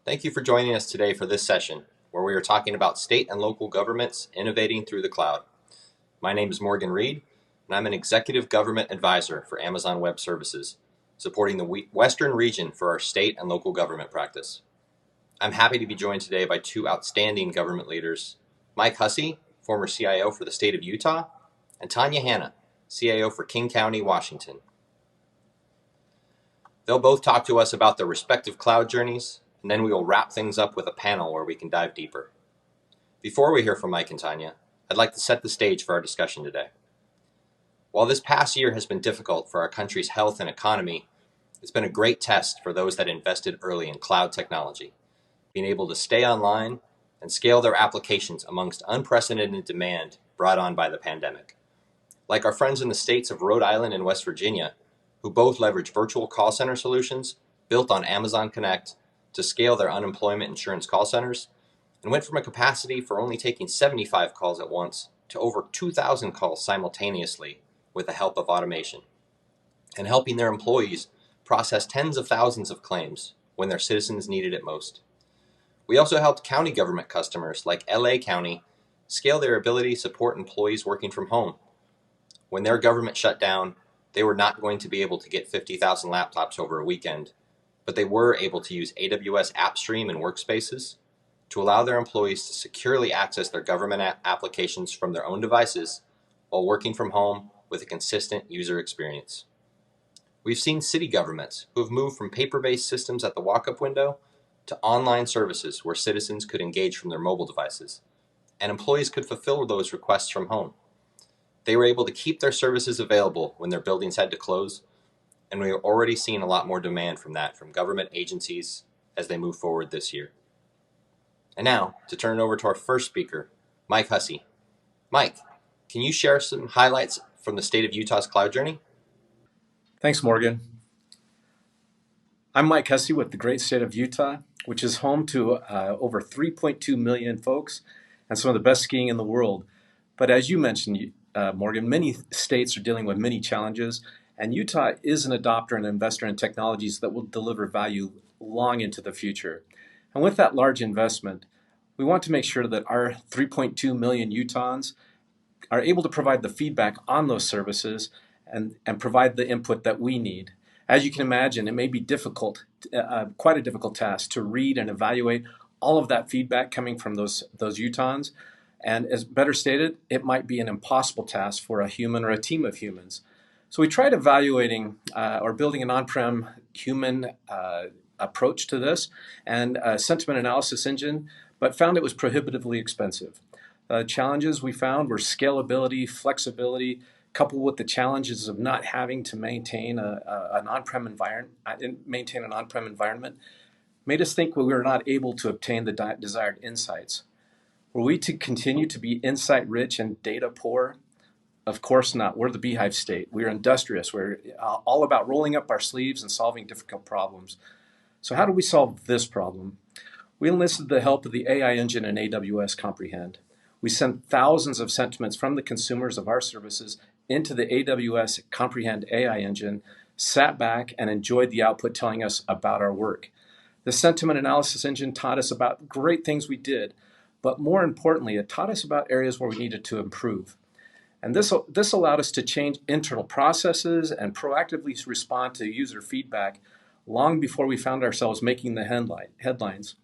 Thank you for joining us today for this session, where we are talking about state and local governments innovating through the cloud. My name is Morgan Reed, and I'm an Executive Government Advisor for Amazon Web Services, supporting the Western region for our state and local government practice. I'm happy to be joined today by two outstanding government leaders, Mike Hussey, former CIO for the state of Utah, and Tanya Hanna, CIO for King County, Washington. They'll both talk to us about their respective cloud journeys, and then we will wrap things up with a panel where we can dive deeper. Before we hear from Mike and Tanya, I'd like to set the stage for our discussion today. While this past year has been difficult for our country's health and economy, it's been a great test for those that invested early in cloud technology, being able to stay online and scale their applications amongst unprecedented demand brought on by the pandemic. Like our friends in the states of Rhode Island and West Virginia, who both leverage virtual call center solutions built on Amazon Connect to scale their unemployment insurance call centers, and went from a capacity for only taking 75 calls at once to over 2,000 calls simultaneously with the help of automation, and helping their employees process tens of thousands of claims when their citizens needed it most. We also helped county government customers like LA County scale their ability to support employees working from home. When their government shut down, they were not going to be able to get 50,000 laptops over a weekend, but they were able to use AWS AppStream and Workspaces to allow their employees to securely access their government applications from their own devices while working from home with a consistent user experience. We've seen city governments who have moved from paper-based systems at the walk-up window to online services where citizens could engage from their mobile devices, and employees could fulfill those requests from home. They were able to keep their services available when their buildings had to close, and we are already seeing a lot more demand from government agencies as they move forward this year. And now, to turn it over to our first speaker, Mike Hussey. Mike, can you share some highlights from the state of Utah's cloud journey? Thanks, Morgan. I'm Mike Hussey with the great state of Utah, which is home to over 3.2 million folks and some of the best skiing in the world. But as you mentioned, Morgan, many states are dealing with many challenges, and Utah is an adopter and investor in technologies that will deliver value long into the future. And with that large investment, we want to make sure that our 3.2 million Utahns are able to provide the feedback on those services and provide the input that we need. As you can imagine, it may be difficult, quite a difficult task to read and evaluate all of that feedback coming from those Utahns. And as better stated, it might be an impossible task for a human or a team of humans. So we tried evaluating or building an on-prem human approach to this and a sentiment analysis engine, but found it was prohibitively expensive. Challenges we found were scalability, flexibility, coupled with the challenges of not having to maintain an on-prem environment, made us think we were not able to obtain the desired insights. Were we to continue to be insight-rich and data-poor? Of course not. We're the beehive state. We're industrious. We're all about rolling up our sleeves and solving difficult problems. So how do we solve this problem? We enlisted the help of the AI engine and AWS Comprehend. We sent thousands of sentiments from the consumers of our services into the AWS Comprehend AI engine, sat back and enjoyed the output telling us about our work. The sentiment analysis engine taught us about great things we did, but more importantly, it taught us about areas where we needed to improve. And this allowed us to change internal processes and proactively respond to user feedback long before we found ourselves making the headlines.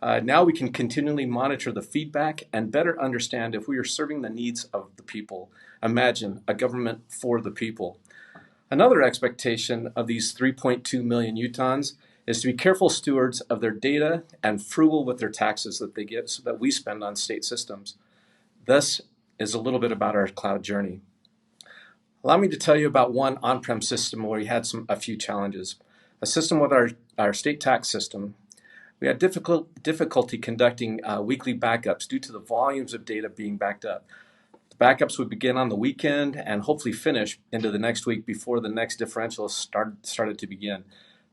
Now we can continually monitor the feedback and better understand if we are serving the needs of the people. Imagine a government for the people. Another expectation of these 3.2 million Utahns is to be careful stewards of their data and frugal with their taxes that they get so that we spend on state systems. This is a little bit about our cloud journey. Allow me to tell you about one on-prem system where we had a few challenges. A system with our state tax system. We had difficulty conducting weekly backups due to the volumes of data being backed up. The backups would begin on the weekend and hopefully finish into the next week before the next differential started to begin.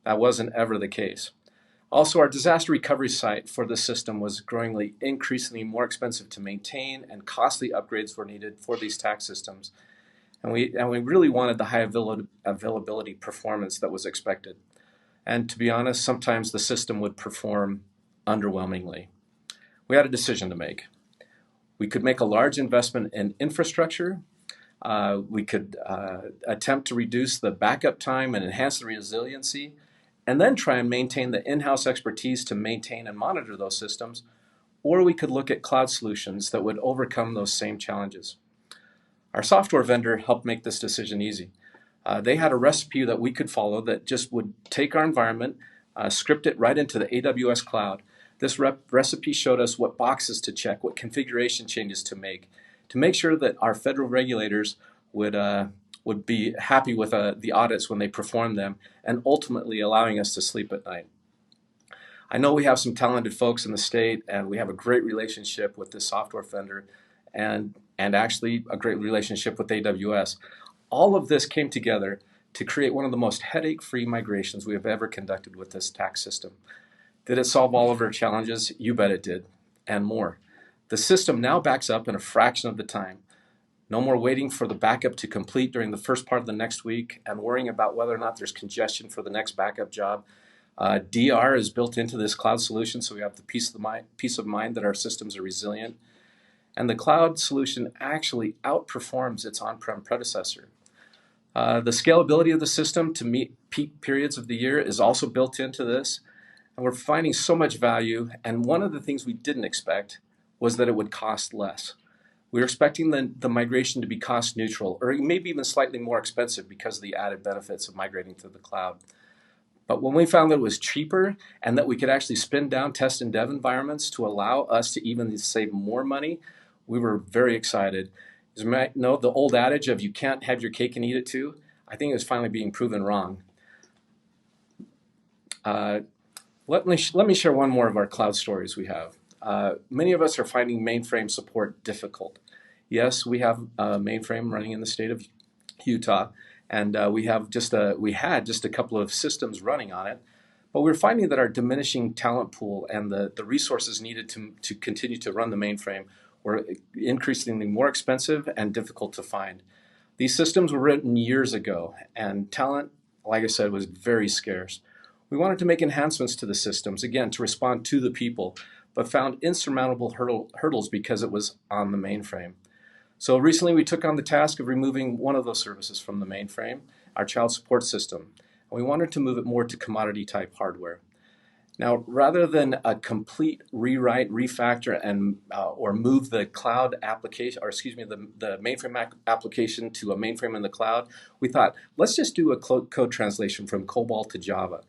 That wasn't ever the case. Also, our disaster recovery site for the system was increasingly more expensive to maintain, and costly upgrades were needed for these tax systems. And we really wanted the high availability performance that was expected. And to be honest, sometimes the system would perform underwhelmingly. We had a decision to make. We could make a large investment in infrastructure. We could attempt to reduce the backup time and enhance the resiliency, and then try and maintain the in-house expertise to maintain and monitor those systems. Or we could look at cloud solutions that would overcome those same challenges. Our software vendor helped make this decision easy. They had a recipe that we could follow that just would take our environment, script it right into the AWS cloud. This recipe showed us what boxes to check, what configuration changes to make sure that our federal regulators would be happy with the audits when they perform them, and ultimately allowing us to sleep at night. I know we have some talented folks in the state, and we have a great relationship with this software vendor, and actually a great relationship with AWS. All of this came together to create one of the most headache-free migrations we have ever conducted with this tax system. Did it solve all of our challenges? You bet it did, and more. The system now backs up in a fraction of the time. No more waiting for the backup to complete during the first part of the next week and worrying about whether or not there's congestion for the next backup job. DR is built into this cloud solution, so we have the peace of mind that our systems are resilient. And the cloud solution actually outperforms its on-prem predecessor. The scalability of the system to meet peak periods of the year is also built into this. And we're finding so much value. And one of the things we didn't expect was that it would cost less. We were expecting the migration to be cost neutral, or maybe even slightly more expensive because of the added benefits of migrating to the cloud. But when we found that it was cheaper and that we could actually spin down test and dev environments to allow us to even save more money, we were very excited. As you might know, the old adage of you can't have your cake and eat it too, I think it was finally being proven wrong. Let me share one more of our cloud stories we have. Many of us are finding mainframe support difficult. Yes, we have a mainframe running in the state of Utah, and we had just a couple of systems running on it, but we're finding that our diminishing talent pool and the resources needed to continue to run the mainframe were increasingly more expensive and difficult to find. These systems were written years ago, and talent, like I said, was very scarce. We wanted to make enhancements to the systems, again, to respond to the people, but found insurmountable hurdles because it was on the mainframe. So recently we took on the task of removing one of those services from the mainframe, our child support system. And we wanted to move it more to commodity type hardware. Now, rather than a complete rewrite, refactor, and or move the cloud application, or excuse me, the mainframe application to a mainframe in the cloud, we thought, let's just do a code translation from COBOL to Java.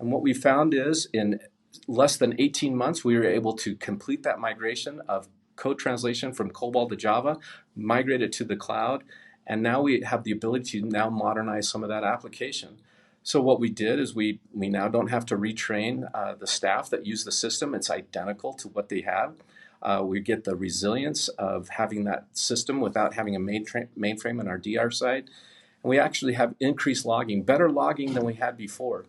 And what we found is in less than 18 months, we were able to complete that migration of code translation from COBOL to Java, migrate it to the cloud, and now we have the ability to now modernize some of that application. So what we did is we now don't have to retrain the staff that use the system. It's identical to what they have. We get the resilience of having that system without having a mainframe in our DR side. And we actually have increased logging, better logging than we had before.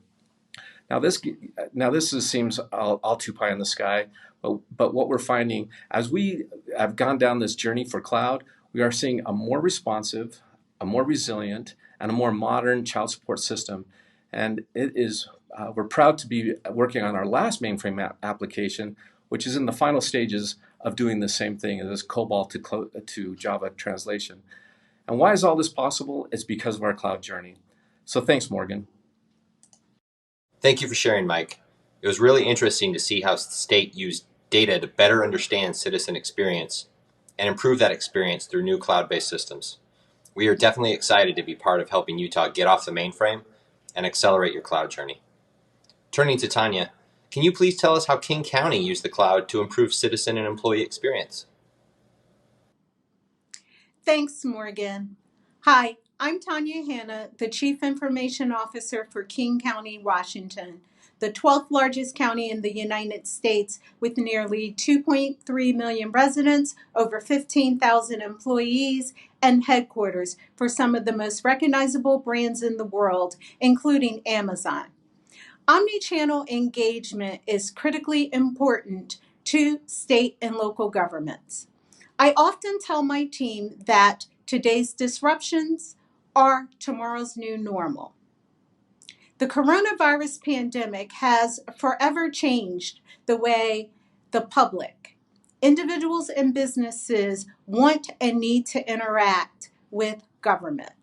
Now this seems all too pie in the sky, but what we're finding as we have gone down this journey for cloud, we are seeing a more responsive, a more resilient, and a more modern child support system. And we're proud to be working on our last mainframe application, which is in the final stages of doing the same thing as this COBOL to Java translation. And why is all this possible? It's because of our cloud journey. So thanks, Morgan. Thank you for sharing, Mike. It was really interesting to see how the state used data to better understand citizen experience and improve that experience through new cloud-based systems. We are definitely excited to be part of helping Utah get off the mainframe and accelerate your cloud journey. Turning to Tanya, can you please tell us how King County used the cloud to improve citizen and employee experience? Thanks, Morgan. Hi, I'm Tanya Hanna, the Chief Information Officer for King County, Washington, the 12th largest county in the United States with nearly 2.3 million residents, over 15,000 employees, and headquarters for some of the most recognizable brands in the world, including Amazon. Omnichannel engagement is critically important to state and local governments. I often tell my team that today's disruptions are tomorrow's new normal. The coronavirus pandemic has forever changed the way the public, individuals and businesses want and need to interact with government.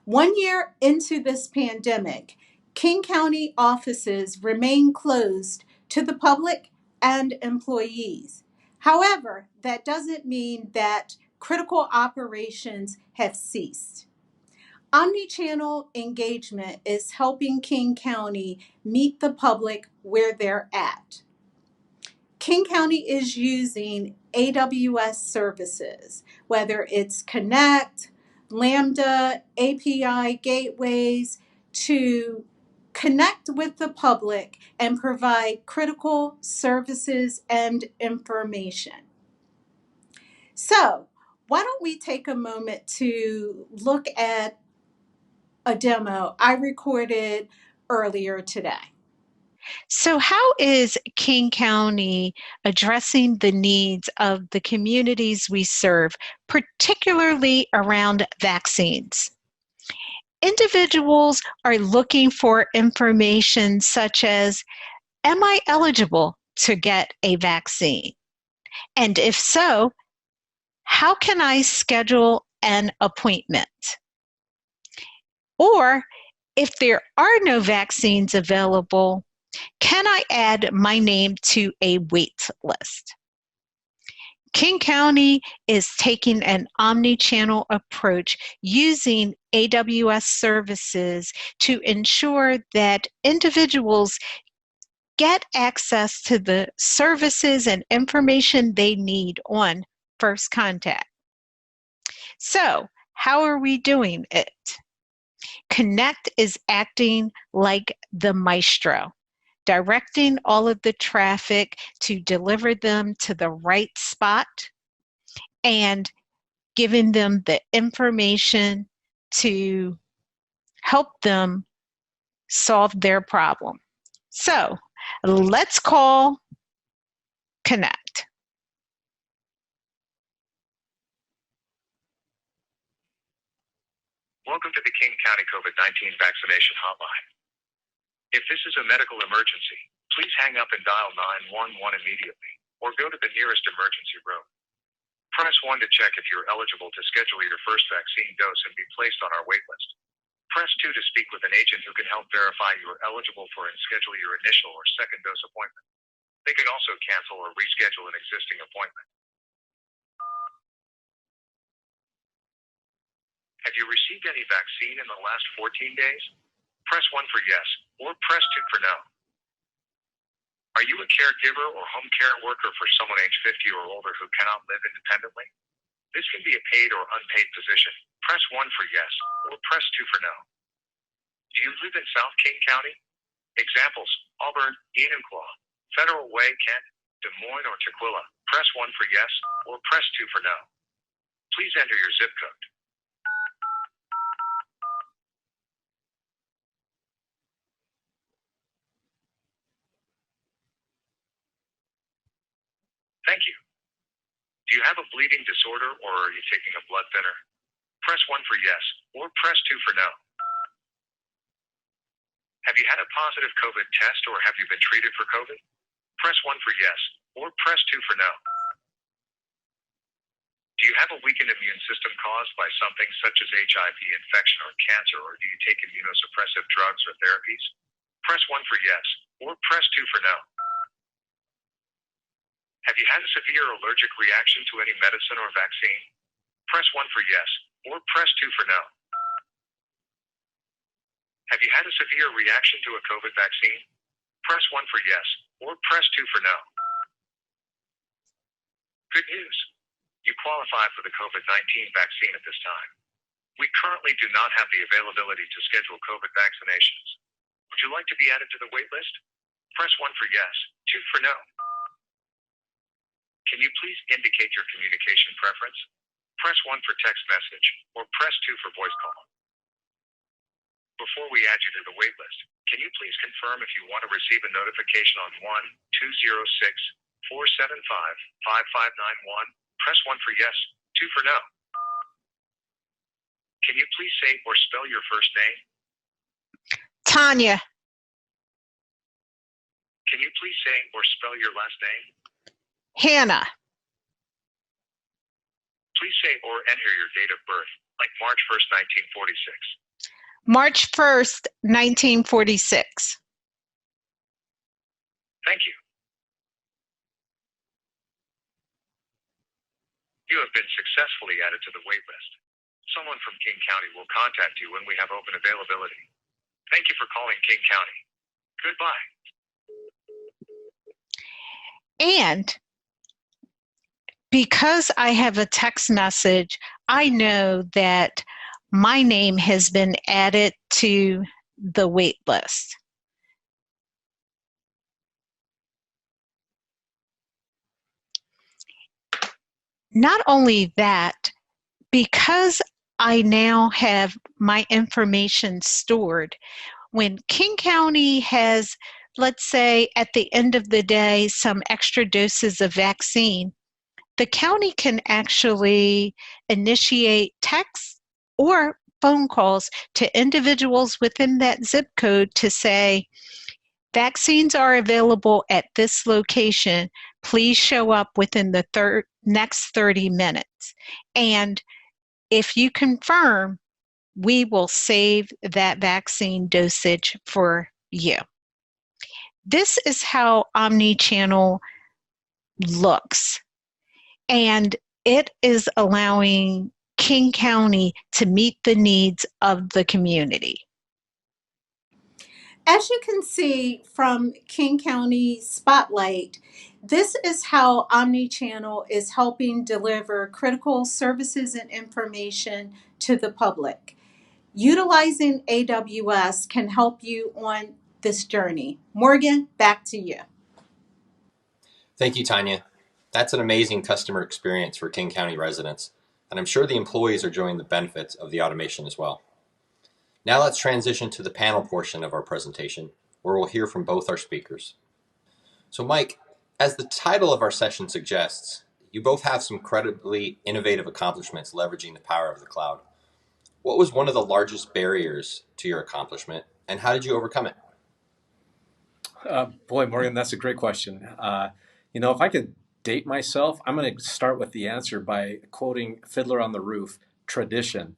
1 year into this pandemic, King County offices remain closed to the public and employees. However, that doesn't mean that critical operations have ceased. Omnichannel engagement is helping King County meet the public where they're at. King County is using AWS services, whether it's Connect, Lambda, API gateways, to connect with the public and provide critical services and information. So, why don't we take a moment to look at a demo I recorded earlier today. So, how is King County addressing the needs of the communities we serve, particularly around vaccines? Individuals are looking for information such as, am I eligible to get a vaccine? And if so, how can I schedule an appointment? Or if there are no vaccines available, can I add my name to a wait list? King County is taking an omni-channel approach using AWS services to ensure that individuals get access to the services and information they need on first contact. So, how are we doing it? Connect is acting like the maestro, directing all of the traffic to deliver them to the right spot and giving them the information to help them solve their problem. So let's call Connect. Welcome to the King County COVID-19 vaccination hotline. If this is a medical emergency, please hang up and dial 911 immediately, or go to the nearest emergency room. Press 1 to check if you're eligible to schedule your first vaccine dose and be placed on our wait list. Press 2 to speak with an agent who can help verify you are eligible for and schedule your initial or second dose appointment. They can also cancel or reschedule an existing appointment. Have you received any vaccine in the last 14 days? Press 1 for yes, or press 2 for no. Are you a caregiver or home care worker for someone age 50 or older who cannot live independently? This can be a paid or unpaid position. Press 1 for yes, or press 2 for no. Do you live in South King County? Examples: Auburn, Enumclaw, Federal Way, Kent, Des Moines, or Tukwila. Press 1 for yes, or press 2 for no. Please enter your zip code. Thank you. Do you have a bleeding disorder or are you taking a blood thinner? Press 1 for yes, or press 2 for no. Have you had a positive COVID test or have you been treated for COVID? Press 1 for yes, or press 2 for no. Do you have a weakened immune system caused by something such as HIV infection or cancer, or do you take immunosuppressive drugs or therapies? Press 1 for yes, or press 2 for no. Have you had a severe allergic reaction to any medicine or vaccine? Press 1 for yes, or press 2 for no. Have you had a severe reaction to a COVID vaccine? Press 1 for yes, or press 2 for no. Good news. You qualify for the COVID-19 vaccine at this time. We currently do not have the availability to schedule COVID vaccinations. Would you like to be added to the wait list? Press 1 for yes, 2 for no. Can you please indicate your communication preference? Press 1 for text message, or press 2 for voice call. Before we add you to the wait list, can you please confirm if you want to receive a notification on 1-206-475-5591? Press 1 for yes, 2 for no. Can you please say or spell your first name? Tanya. Can you please say or spell your last name? Hannah. Please say or enter your date of birth, like March 1st, 1946. March 1st, 1946. Thank you. You have been successfully added to the wait list. Someone from King County will contact you when we have open availability. Thank you for calling King County. Goodbye. And because I have a text message, I know that my name has been added to the wait list. Not only that, because I now have my information stored, when King County has, let's say, at the end of the day, some extra doses of vaccine, the county can actually initiate texts or phone calls to individuals within that zip code to say, vaccines are available at this location. Please show up within the next 30 minutes. And if you confirm, we will save that vaccine dosage for you. This is how omni-channel looks. And it is allowing King County to meet the needs of the community. As you can see from King County Spotlight, this is how Omnichannel is helping deliver critical services and information to the public. Utilizing AWS can help you on this journey. Morgan, back to you. Thank you, Tanya. That's an amazing customer experience for King County residents, and I'm sure the employees are enjoying the benefits of the automation as well. Now let's transition to the panel portion of our presentation, where we'll hear from both our speakers. So Mike, as the title of our session suggests, you both have some credibly innovative accomplishments leveraging the power of the cloud. What was one of the largest barriers to your accomplishment, and how did you overcome it? Boy, Morgan, that's a great question. If I could date myself, I'm going to start with the answer by quoting Fiddler on the Roof, tradition.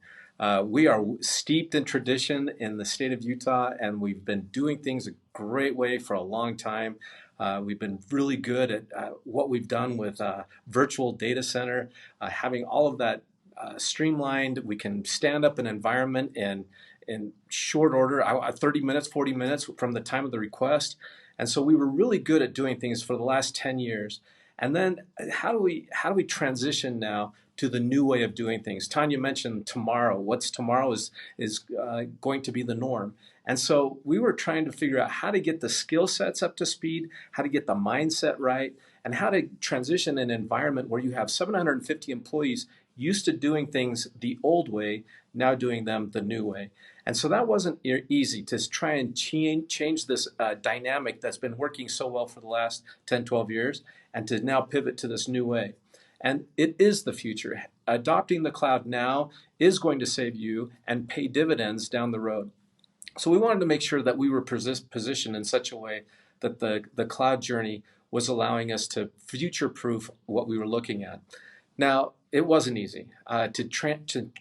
We are steeped in tradition in the state of Utah, and we've been doing things a great way for a long time. We've been really good at what we've done with virtual data center, having all of that streamlined. We can stand up an environment in short order, 30 minutes, 40 minutes from the time of the request. And so we were really good at doing things for the last 10 years. And then how do we transition now to the new way of doing things? Tanya mentioned tomorrow. What's tomorrow is going to be the norm. And so we were trying to figure out how to get the skill sets up to speed, how to get the mindset right, and how to transition an environment where you have 750 employees used to doing things the old way, now doing them the new way. And so that wasn't easy to try and change this dynamic that's been working so well for the last 10, 12 years, and to now pivot to this new way. And it is the future. Adopting the cloud now is going to save you and pay dividends down the road. So we wanted to make sure that we were positioned in such a way that the cloud journey was allowing us to future-proof what we were looking at. Now, it wasn't easy to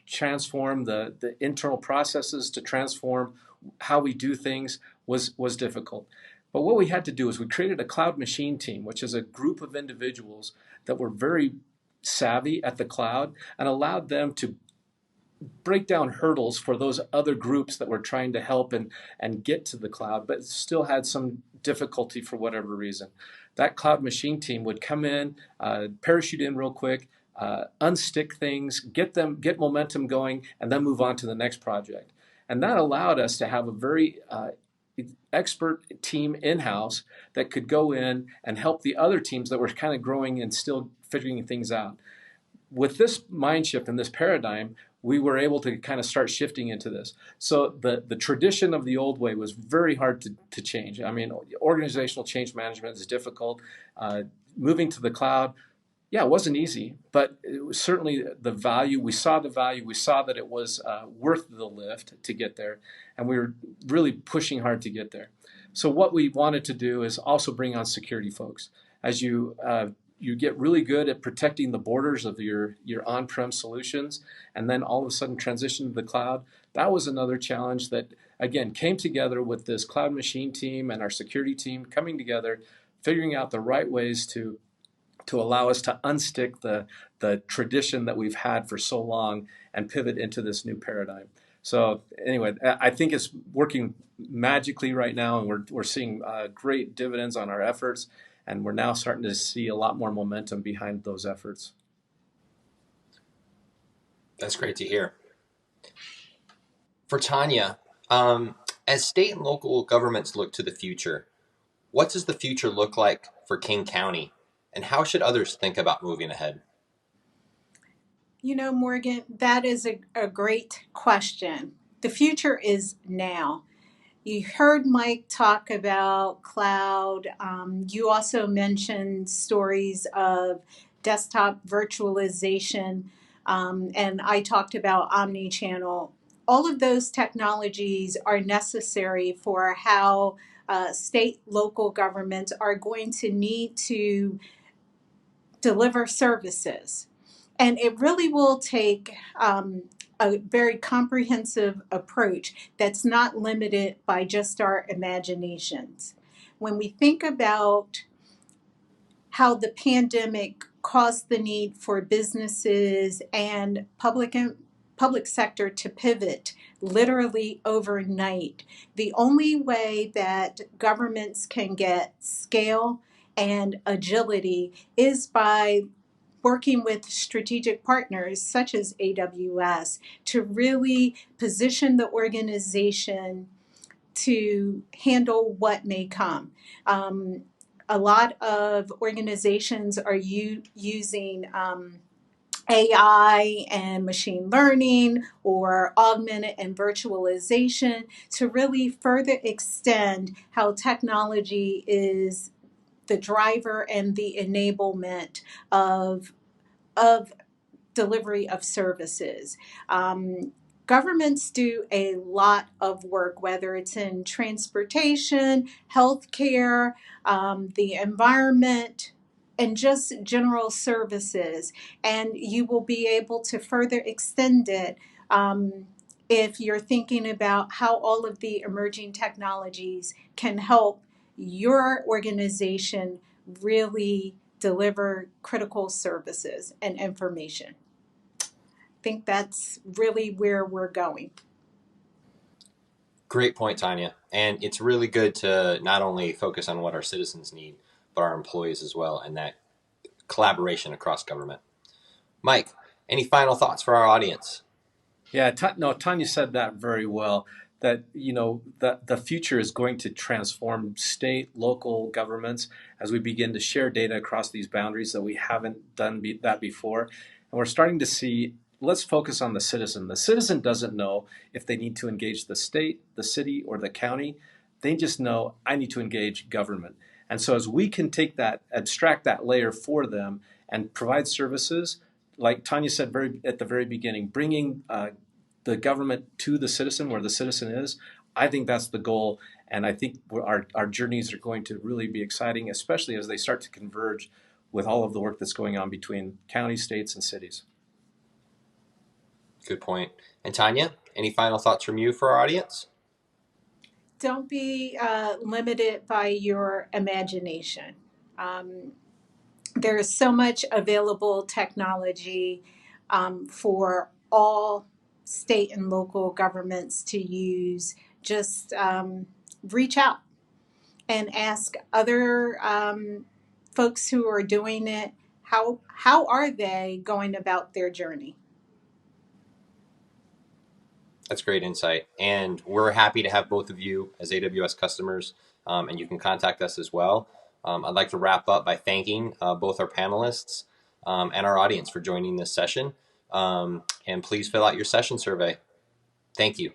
transform the internal processes, to transform how we do things was difficult. But what we had to do is we created a cloud machine team, which is a group of individuals that were very savvy at the cloud and allowed them to break down hurdles for those other groups that were trying to help and get to the cloud, but still had some difficulty for whatever reason. That cloud machine team would come in, parachute in real quick, unstick things, get momentum going, and then move on to the next project. And that allowed us to have a very expert team in-house that could go in and help the other teams that were kind of growing and still figuring things out. With this mind shift and this paradigm, we were able to kind of start shifting into this. So the tradition of the old way was very hard to change. I mean, organizational change management is difficult. Moving to the cloud Yeah, it wasn't easy, but it was certainly the value. We saw the value. We saw that it was worth the lift to get there, and we were really pushing hard to get there. So what we wanted to do is also bring on security folks. As you get really good at protecting the borders of your on-prem solutions, and then all of a sudden transition to the cloud. That was another challenge that again came together with this cloud machine team and our security team coming together, figuring out the right ways to allow us to unstick the tradition that we've had for so long and pivot into this new paradigm. So anyway, I think it's working magically right now, and we're seeing great dividends on our efforts, and we're now starting to see a lot more momentum behind those efforts. That's great to hear. For Tanya, as state and local governments look to the future, what does the future look like for King County? And how should others think about moving ahead? You know, Morgan, that is a great question. The future is now. You heard Mike talk about cloud. You also mentioned stories of desktop virtualization, and I talked about omni-channel. All of those technologies are necessary for how state, local governments are going to need to deliver services. And it really will take a very comprehensive approach that's not limited by just our imaginations. When we think about how the pandemic caused the need for businesses and public sector to pivot literally overnight, the only way that governments can get scale and agility is by working with strategic partners such as AWS to really position the organization to handle what may come. A lot of organizations are using AI and machine learning or augmented and virtualization to really further extend how technology is the driver and the enablement of delivery of services. Governments do a lot of work, whether it's in transportation, healthcare, the environment, and just general services. And you will be able to further extend it if you're thinking about how all of the emerging technologies can help your organization really deliver critical services and information. I think that's really where we're going. Great point, Tanya. And it's really good to not only focus on what our citizens need, but our employees as well, and that collaboration across government. Mike, any final thoughts for our audience? Yeah, no, Tanya said that very well. That the future is going to transform state, local governments as we begin to share data across these boundaries that we haven't done that before, and we're starting to see. Let's focus on the citizen. The citizen doesn't know if they need to engage the state, the city, or the county. They just know I need to engage government. And so as we can take that, abstract that layer for them, and provide services, like Tanya said at the very beginning, bringing the government to the citizen where the citizen is, I think that's the goal. And I think our journeys are going to really be exciting, especially as they start to converge with all of the work that's going on between counties, states, and cities. Good point. And Tanya, any final thoughts from you for our audience? Don't be limited by your imagination. There is so much available technology for all state and local governments to use. Just reach out and ask other folks who are doing it, how are they going about their journey? That's great insight. And we're happy to have both of you as AWS customers, and you can contact us as well. I'd like to wrap up by thanking both our panelists and our audience for joining this session. And please fill out your session survey. Thank you.